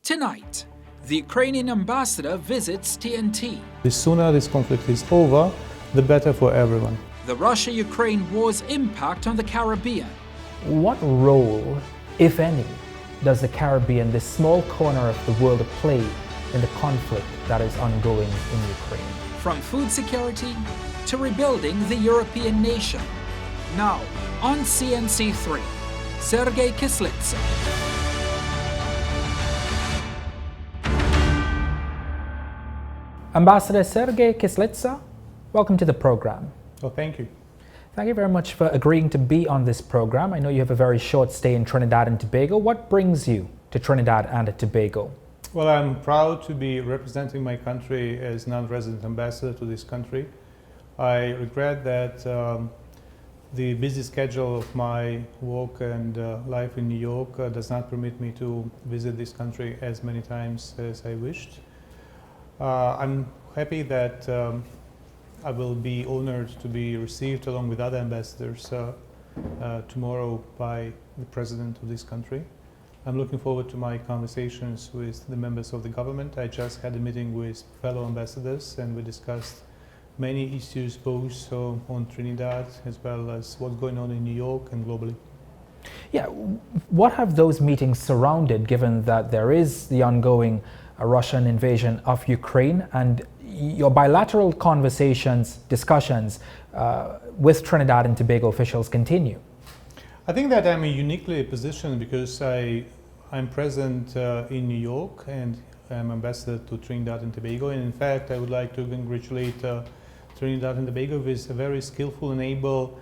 Tonight, the Ukrainian ambassador visits TNT. The sooner this conflict is over, the better for everyone. The Russia-Ukraine war's impact on the Caribbean. What role, if any, does the Caribbean, this small corner of the world, play in the conflict that is ongoing in Ukraine? From food security to rebuilding the European nation. Now, on CNC3, Sergiy Kyslytsya. Ambassador Sergiy Kyslytsya, welcome to the program. Oh, thank you. Thank you very much for agreeing to be on this program. I know you have a very short stay in Trinidad and Tobago. What brings you to Trinidad and Tobago? Well, I'm proud to be representing my country as non-resident ambassador to this country. I regret that the busy schedule of my work and life in New York does not permit me to visit this country as many times as I wished. I'm happy that I will be honored to be received along with other ambassadors tomorrow by the president of this country. I'm looking forward to my conversations with the members of the government. I just had a meeting with fellow ambassadors and we discussed many issues both on Trinidad as well as what's going on in New York and globally. Yeah, what have those meetings surrounded, given that there is the ongoing Russian invasion of Ukraine and your bilateral discussions with Trinidad and Tobago officials continue? I think that I'm uniquely positioned because I'm present in New York and I'm ambassador to Trinidad and Tobago. And in fact, I would like to congratulate Trinidad and Tobago with a very skillful and able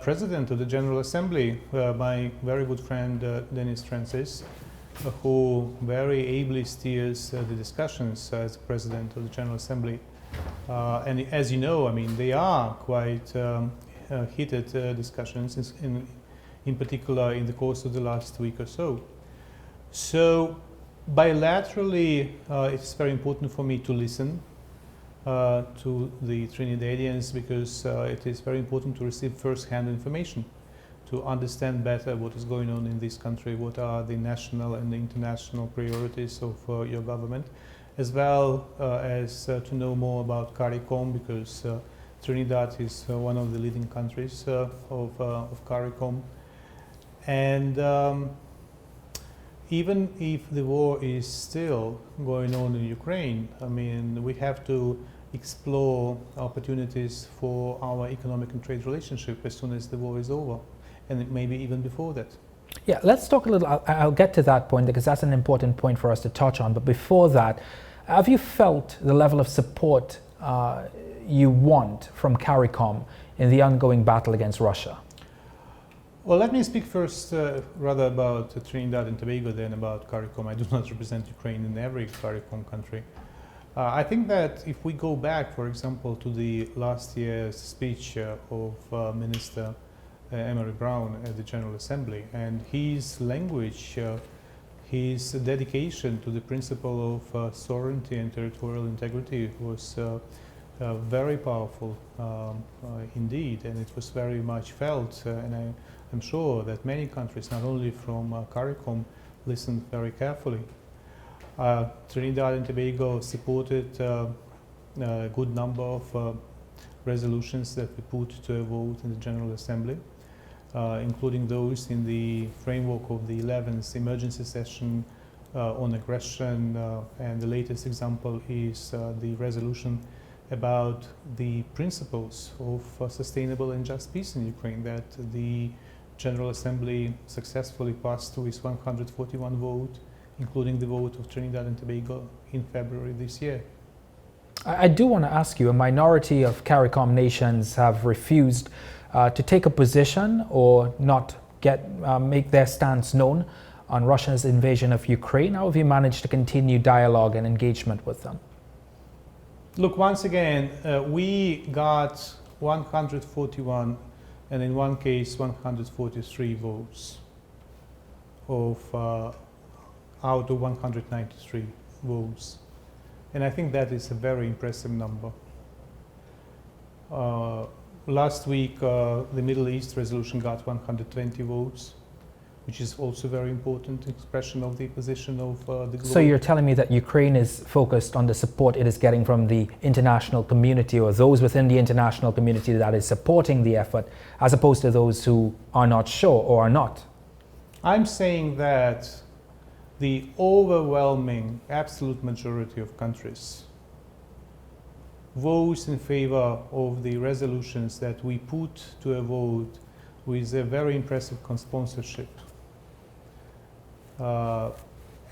president of the General Assembly, my very good friend Dennis Francis, who very ably steers the discussions as president of the General Assembly. And as you know, I mean, they are quite heated discussions, in particular in the course of the last week or so. So bilaterally, it's very important for me to listen to the Trinidadians because it is very important to receive first-hand information, to understand better what is going on in this country, what are the national and the international priorities of your government, as well as to know more about CARICOM, because Trinidad is one of the leading countries of CARICOM. And even if the war is still going on in Ukraine, I mean, we have to explore opportunities for our economic and trade relationship as soon as the war is over, and maybe even before that. Yeah, let's talk a little, I'll get to that point because that's an important point for us to touch on. But before that, have you felt the level of support you want from CARICOM in the ongoing battle against Russia? Well, let me speak first rather about Trinidad and Tobago than about CARICOM. I do not represent Ukraine in every CARICOM country. I think that if we go back, for example, to the last year's speech of Minister Emery Brown at the General Assembly, and his language, his dedication to the principle of sovereignty and territorial integrity was very powerful indeed, and it was very much felt, and I'm sure that many countries, not only from CARICOM, listened very carefully. Trinidad and Tobago supported a good number of resolutions that we put to a vote in the General Assembly, including those in the framework of the 11th emergency session on aggression, and the latest example is the resolution about the principles of sustainable and just peace in Ukraine that the General Assembly successfully passed with 141 votes, including the vote of Trinidad and Tobago in February this year. I do want to ask you, a minority of CARICOM nations have refused to take a position or not make their stance known on Russia's invasion of Ukraine. How have you managed to continue dialogue and engagement with them? Look, once again, we got 141 and in one case 143 votes out of 193 votes. And I think that is a very impressive number. Last week, the Middle East resolution got 120 votes. which is also very important expression of the position of the global. So you're telling me that Ukraine is focused on the support it is getting from the international community, or those within the international community that is supporting the effort, as opposed to those who are not sure or are not? I'm saying that the overwhelming absolute majority of countries votes in favor of the resolutions that we put to a vote with a very impressive sponsorship.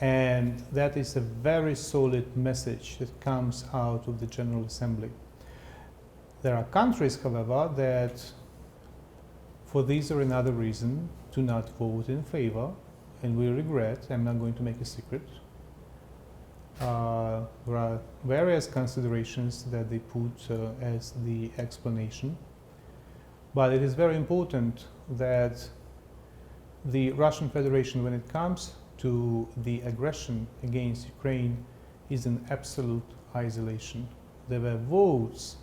And that is a very solid message that comes out of the General Assembly. There are countries, however, that for this or another reason do not vote in favor, and we regret. I'm not going to make a secret. There are various considerations that they put as the explanation, but it is very important that the Russian Federation, when it comes to the aggression against Ukraine, is in absolute isolation. There were votes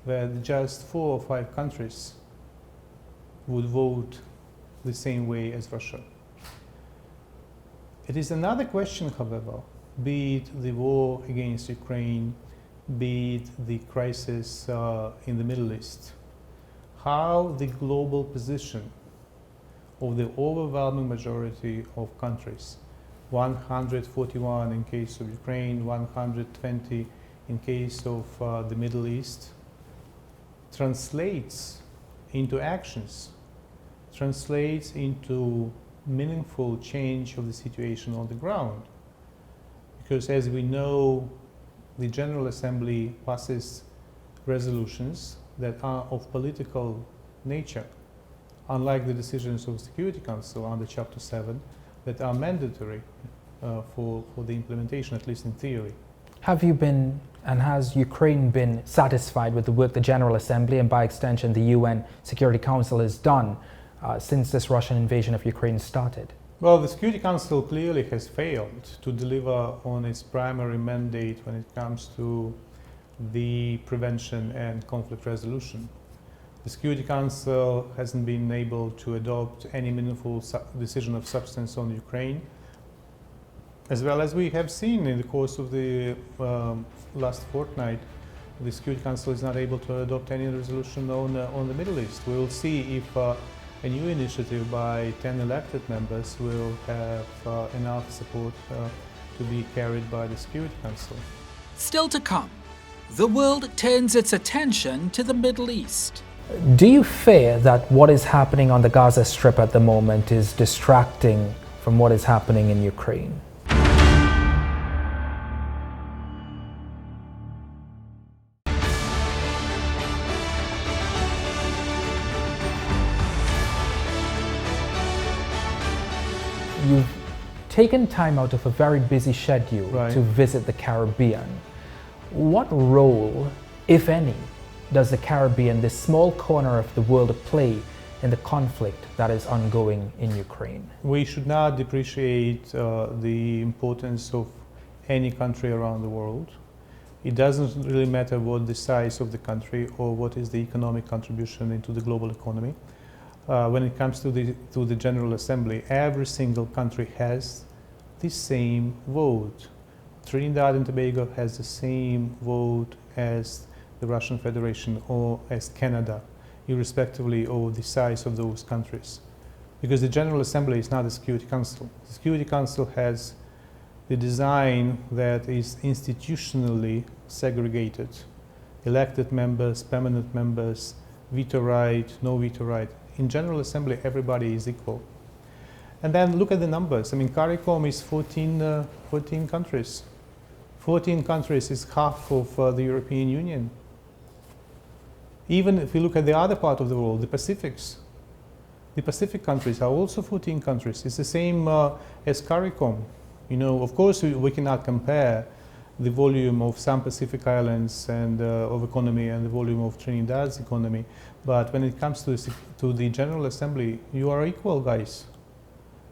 where just 4 or 5 countries would vote the same way as Russia. It is another question, however, be it the war against Ukraine, be it the crisis in the Middle East, how the global position of the overwhelming majority of countries, 141 in case of Ukraine, 120 in case of the Middle East, translates into actions, translates into meaningful change of the situation on the ground. Because as we know, the General Assembly passes resolutions that are of political nature, unlike the decisions of the Security Council under Chapter 7 that are mandatory for the implementation, at least in theory. Have you been, and has Ukraine been satisfied with the work the General Assembly and by extension the UN Security Council has done since this Russian invasion of Ukraine started? Well, the Security Council clearly has failed to deliver on its primary mandate when it comes to the prevention and conflict resolution. The Security Council hasn't been able to adopt any meaningful decision of substance on Ukraine, as well as we have seen in the course of the last fortnight. The Security Council is not able to adopt any resolution on the Middle East. We will see if a new initiative by 10 elected members will have enough support to be carried by the Security Council. Still to come, the world turns its attention to the Middle East. Do you fear that what is happening on the Gaza Strip at the moment is distracting from what is happening in Ukraine? You've taken time out of a very busy schedule to visit the Caribbean. What role, if any, does the Caribbean, this small corner of the world, play in the conflict that is ongoing in Ukraine? We should not depreciate the importance of any country around the world. It doesn't really matter what the size of the country or what is the economic contribution into the global economy. When it comes to the General Assembly, every single country has the same vote. Trinidad and Tobago has the same vote as the Russian Federation or as Canada, irrespectively of the size of those countries. Because the General Assembly is not the Security Council. The Security Council has the design that is institutionally segregated. Elected members, permanent members, veto right, no veto right. In General Assembly, everybody is equal. And then look at the numbers. I mean, CARICOM is 14 countries. 14 countries is half of the European Union. Even if we look at the other part of the world, the Pacifics, the Pacific countries are also 14 countries. It's the same as CARICOM. You know, of course, we cannot compare the volume of some Pacific islands and of economy and the volume of Trinidad's economy. But when it comes to the General Assembly, you are equal, guys.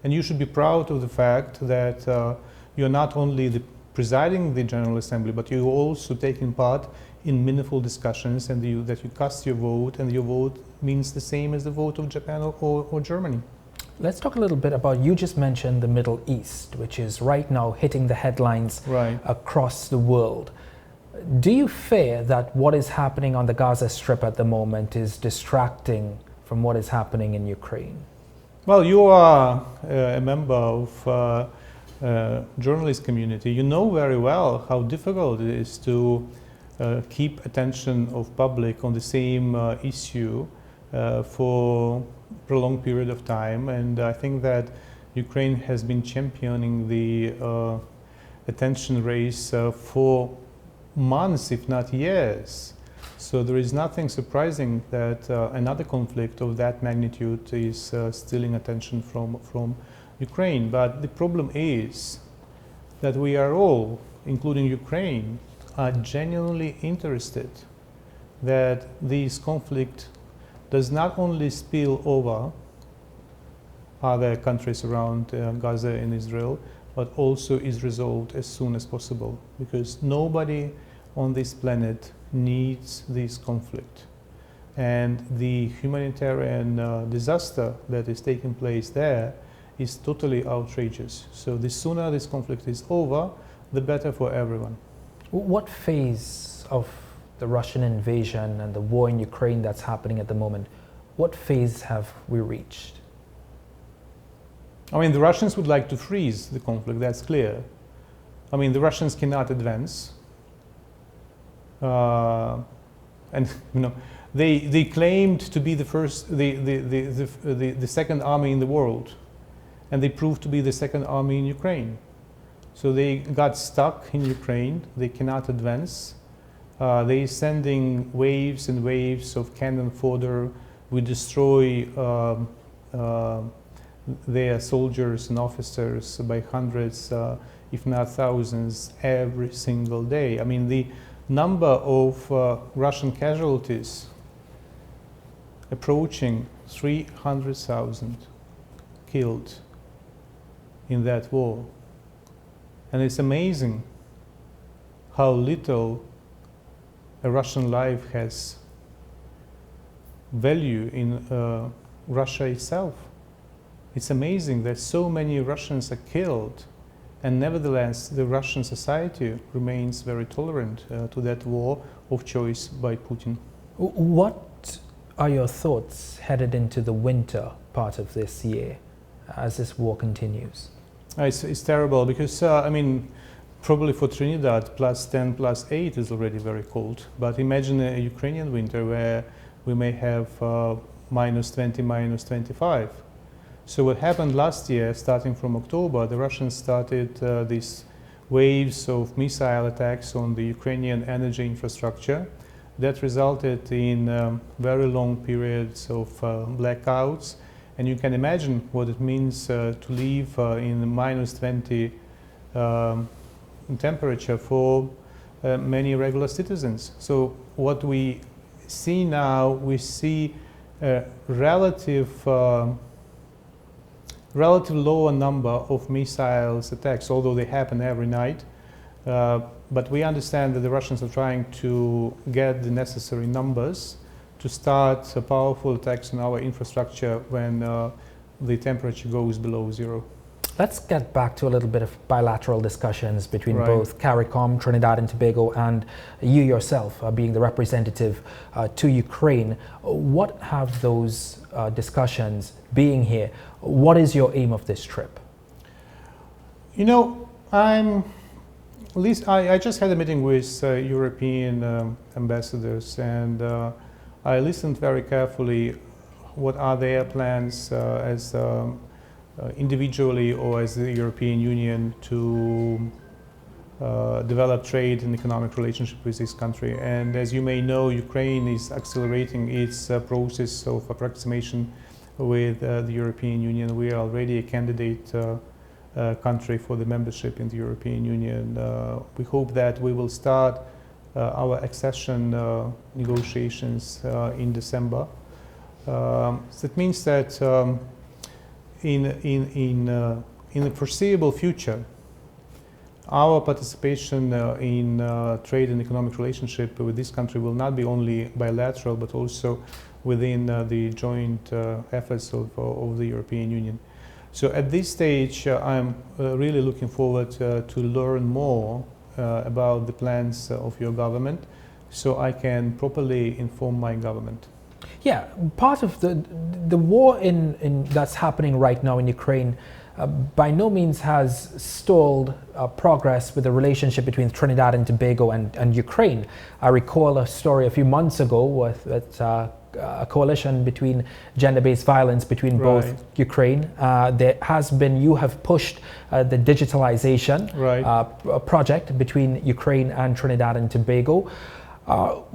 And you should be proud of the fact that you're not only presiding the General Assembly, but you're also taking part in meaningful discussions, and that you cast your vote, and your vote means the same as the vote of Japan or Germany. Let's talk a little bit about, you just mentioned the Middle East, which is right now hitting the headlines across the world. Do you fear that what is happening on the Gaza Strip at the moment is distracting from what is happening in Ukraine? Well, you are a member of journalist community. You know very well how difficult it is to keep attention of public on the same issue for prolonged period of time, and I think that Ukraine has been championing the attention race for months, if not years. So there is nothing surprising that another conflict of that magnitude is stealing attention from Ukraine. But the problem is that we are all, including Ukraine, are genuinely interested that this conflict does not only spill over other countries around Gaza and Israel, but also is resolved as soon as possible, because nobody on this planet needs this conflict. And the humanitarian disaster that is taking place there is totally outrageous. So the sooner this conflict is over, the better for everyone. What phase of the Russian invasion and the war in Ukraine that's happening at the moment, what phase have we reached? I mean, the Russians would like to freeze the conflict, that's clear. I mean, the Russians cannot advance. And you know, they claimed to be the second army in the world, and they proved to be the second army in Ukraine. So they got stuck in Ukraine. They cannot advance. They're sending waves and waves of cannon fodder. We destroy their soldiers and officers by hundreds, if not thousands, every single day. I mean, the number of Russian casualties approaching 300,000 killed in that war. And it's amazing how little a Russian life has value in Russia itself. It's amazing that so many Russians are killed, and nevertheless the Russian society remains very tolerant to that war of choice by Putin. What are your thoughts headed into the winter part of this year as this war continues? It's terrible because, I mean, probably for Trinidad, +10, +8 is already very cold. But imagine a Ukrainian winter where we may have -20, -25. So what happened last year, starting from October, the Russians started these waves of missile attacks on the Ukrainian energy infrastructure that resulted in very long periods of blackouts. And you can imagine what it means to live in -20 temperature for many regular citizens. So what we see now, we see a relative lower number of missiles attacks, although they happen every night. But we understand that the Russians are trying to get the necessary numbers to start powerful attacks on our infrastructure when the temperature goes below zero. Let's get back to a little bit of bilateral discussions between both CARICOM, Trinidad and Tobago, and you yourself being the representative to Ukraine. What have those discussions, being here, what is your aim of this trip? You know, I just had a meeting with European ambassadors, and I listened very carefully what are their plans as individually or as the European Union to develop trade and economic relationship with this country. And as you may know, Ukraine is accelerating its process of approximation with the European Union. We are already a candidate country for the membership in the European Union. We hope that we will start our accession negotiations in December. That means that in the foreseeable future, our participation in trade and economic relationship with this country will not be only bilateral, but also within the joint efforts of the European Union. So at this stage, I'm really looking forward to learn more about the plans of your government, so I can properly inform my government. Yeah, part of the war that's happening right now in Ukraine by no means has stalled progress with the relationship between Trinidad and Tobago and Ukraine. I recall a story a few months ago with a coalition between gender-based violence between both Ukraine. There has been, you have pushed the digitalization project between Ukraine and Trinidad and Tobago.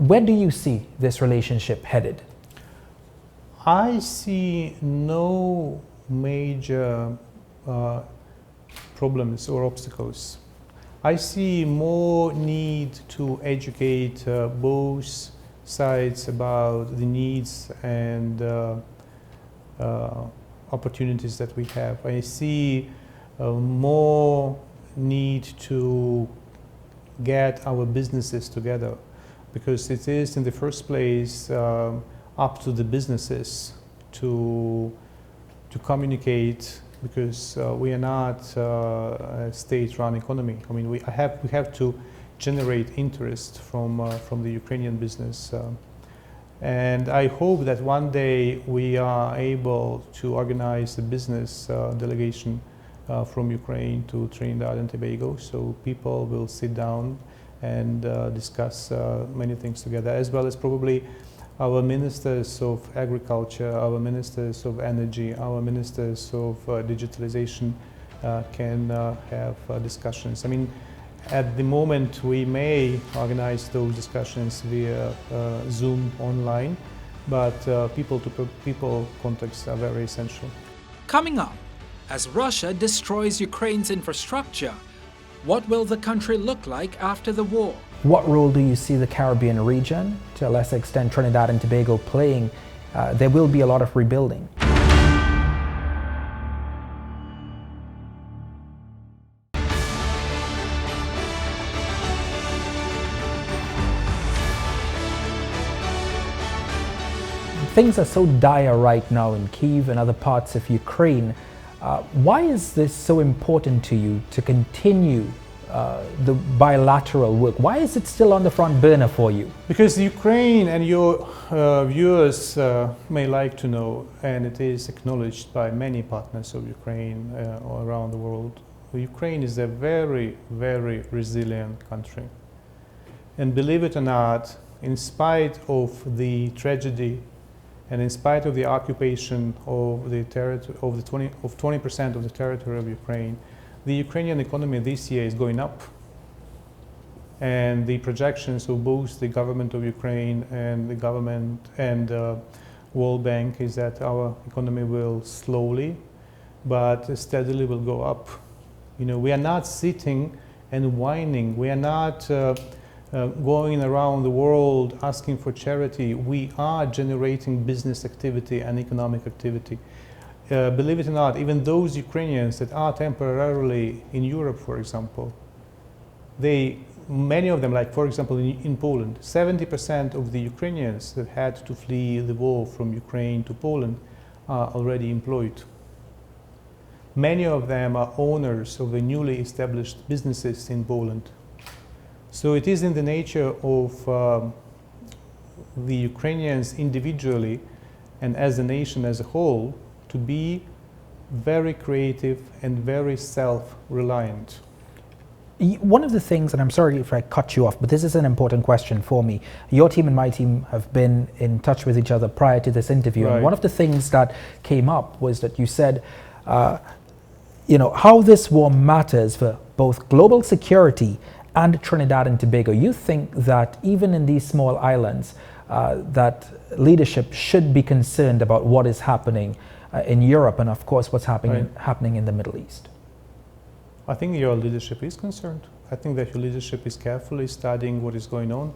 Where do you see this relationship headed? I see no major problems or obstacles. I see more need to educate both sides about the needs and opportunities that we have. I see more need to get our businesses together, because it is in the first place up to the businesses to communicate, because we are not a state-run economy. I mean, we have to generate interest from the Ukrainian business, and I hope that one day we are able to organize a business delegation from Ukraine to Trinidad and Tobago, so people will sit down and discuss many things together, as well as probably our ministers of agriculture, our ministers of energy, our ministers of digitalization can have discussions. I mean, at the moment we may organize those discussions via Zoom online, but people-to-people contacts are very essential. Coming up, as Russia destroys Ukraine's infrastructure, what will the country look like after the war? What role do you see the Caribbean region, to a lesser extent Trinidad and Tobago, playing? There will be a lot of rebuilding. Things are so dire right now in Kyiv and other parts of Ukraine. Why is this so important to you to continue the bilateral work? Why is it still on the front burner for you? Because Ukraine, and your viewers may like to know, and it is acknowledged by many partners of Ukraine all around the world, Ukraine is a very, very resilient country. And believe it or not, in spite of the tragedy and in spite of the occupation of the territory of 20% of the territory of Ukraine, the Ukrainian economy this year is going up. And the projections of both the government of Ukraine and the government and World Bank is that our economy will slowly but steadily will go up. You know, we are not sitting and whining. We are not going around the world asking for charity. We are generating business activity and economic activity. Believe it or not, even those Ukrainians that are temporarily in Europe, for example, many of them, like for example in Poland, 70% of the Ukrainians that had to flee the war from Ukraine to Poland are already employed. Many of them are owners of the newly established businesses in Poland. So it is in the nature of the Ukrainians individually and as a nation as a whole to be very creative and very self-reliant. One of the things, and I'm sorry if I cut you off, but this is an important question for me. Your team and my team have been in touch with each other prior to this interview. Right. And one of the things that came up was that you said, you know, how this war matters for both global security and Trinidad and Tobago. You think that even in these small islands, that leadership should be concerned about what is happening in Europe and of course what's happening in the Middle East? I think your leadership is concerned. I think that your leadership is carefully studying what is going on,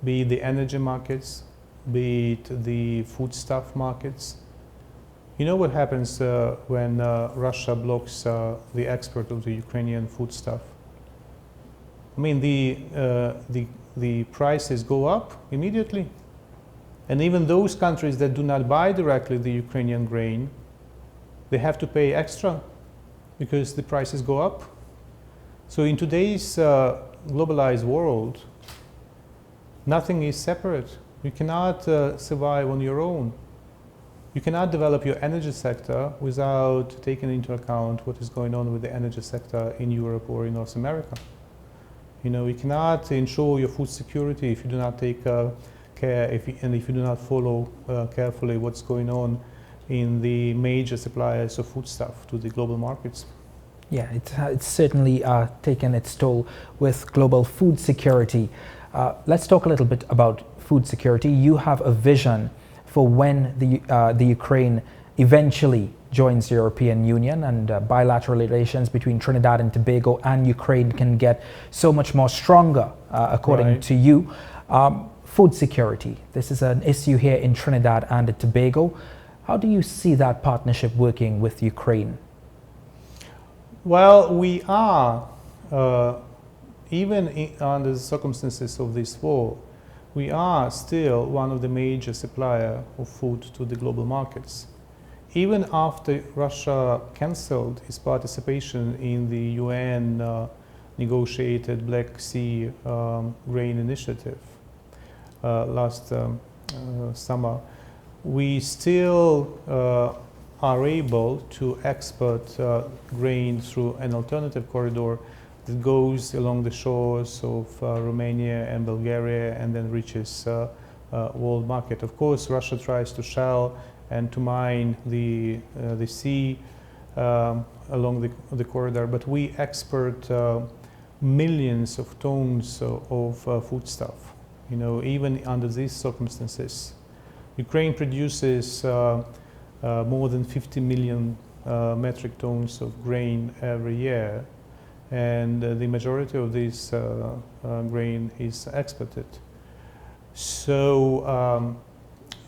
be it the energy markets, be it the foodstuff markets. You know what happens when Russia blocks the export of the Ukrainian foodstuff? I mean, the prices go up immediately. And even those countries that do not buy directly the Ukrainian grain, they have to pay extra because the prices go up. So in today's globalized world, nothing is separate. You cannot survive on your own. You cannot develop your energy sector without taking into account what is going on with the energy sector in Europe or in North America. You know, you cannot ensure your food security if you do not take care, if you do not follow carefully what's going on in the major suppliers of foodstuff to the global markets. Yeah, it's certainly taken its toll with global food security. Let's talk a little bit about food security. You have a vision for when the Ukraine eventually joins the European Union, and bilateral relations between Trinidad and Tobago and Ukraine can get so much more stronger, according to you. Food security, this is an issue here in Trinidad and Tobago. How do you see that partnership working with Ukraine? Well, we are, even under the circumstances of this war, we are still one of the major suppliers of food to the global markets. Even after Russia cancelled its participation in the UN negotiated Black Sea grain initiative last summer, we still are able to export grain through an alternative corridor that goes along the shores of Romania and Bulgaria and then reaches world market. Of course, Russia tries to shell and to mine the sea along the corridor, but we export millions of tons of foodstuff. You know, even under these circumstances, Ukraine produces more than 50 million metric tons of grain every year, and the majority of this grain is exported. So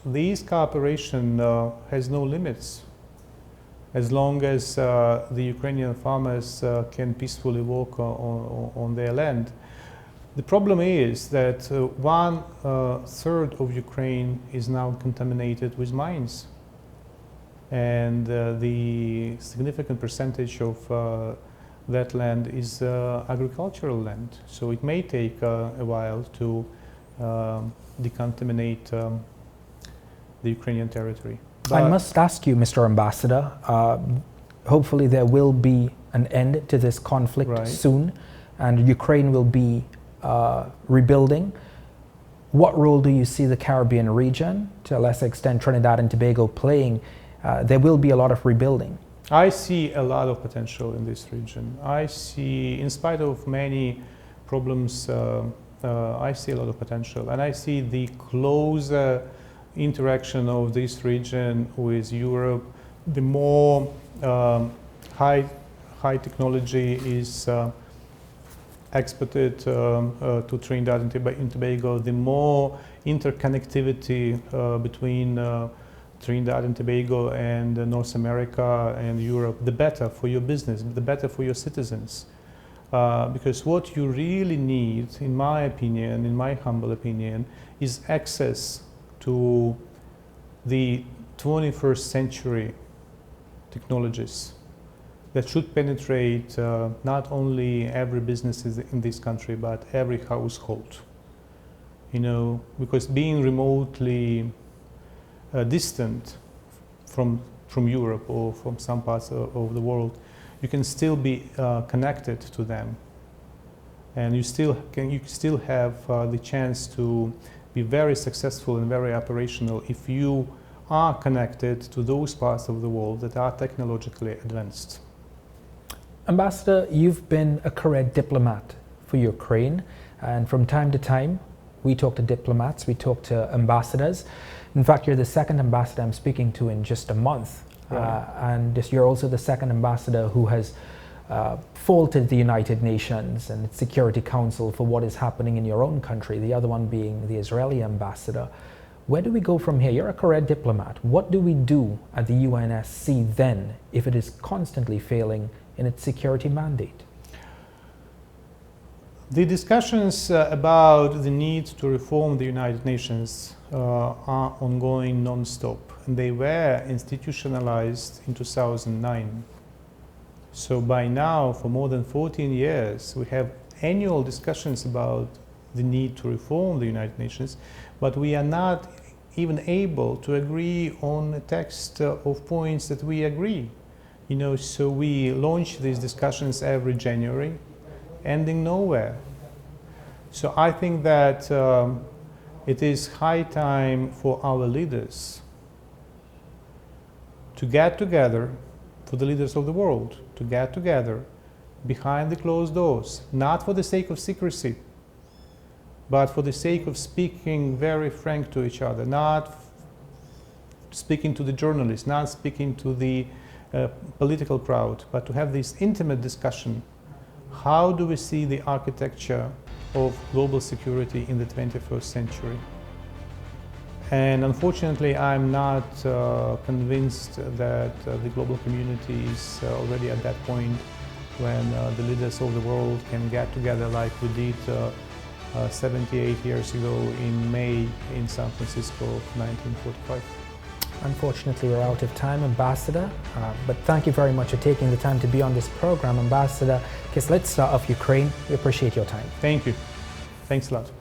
this cooperation has no limits as long as the Ukrainian farmers can peacefully work on their land. The problem is that 1/3 of Ukraine is now contaminated with mines, and the significant percentage of that land is agricultural land. So it may take a while to decontaminate the Ukrainian territory. But I must ask you, Mr. Ambassador, hopefully there will be an end to this conflict soon, and Ukraine will be rebuilding. What role do you see the Caribbean region, to a lesser extent Trinidad and Tobago, playing? There will be a lot of rebuilding. I see a lot of potential in this region. I see, in spite of many problems, I see a lot of potential, and I see the closer interaction of this region with Europe, the more high technology is exported to Trinidad and Tobago, the more interconnectivity between Trinidad and Tobago and North America and Europe, the better for your business, the better for your citizens. Because what you really need, in my opinion, in my humble opinion, is access to the 21st century technologies that should penetrate not only every business in this country, but every household. You know, because being remotely distant from Europe or from some parts of the world, you can still be connected to them, and you still have the chance to be very successful and very operational if you are connected to those parts of the world that are technologically advanced. Ambassador, you've been a career diplomat for Ukraine, and from time to time we talk to diplomats, we talk to ambassadors. In fact, you're the second ambassador I'm speaking to in just a month. And you're also the second ambassador who has faulted the United Nations and its Security Council for what is happening in your own country, the other one being the Israeli ambassador. Where do we go from here? You're a career diplomat. What do we do at the UNSC then if it is constantly failing in its security mandate? The discussions about the need to reform the United Nations are ongoing non-stop, and they were institutionalized in 2009. So by now, for more than 14 years, we have annual discussions about the need to reform the United Nations, but we are not even able to agree on a text of points that we agree. So we launch these discussions every January, ending nowhere. So I think that it is high time for our leaders to get together, for the leaders of the world, to get together behind the closed doors, not for the sake of secrecy, but for the sake of speaking very frank to each other, not speaking to the journalists, not speaking to the political crowd, but to have this intimate discussion. How do we see the architecture of global security in the 21st century? And unfortunately, I'm not convinced that the global community is already at that point when the leaders of the world can get together like we did 78 years ago in May in San Francisco of 1945. Unfortunately, we're out of time, Ambassador, but thank you very much for taking the time to be on this program. Ambassador Kyslytsya of Ukraine, we appreciate your time. Thank you. Thanks a lot.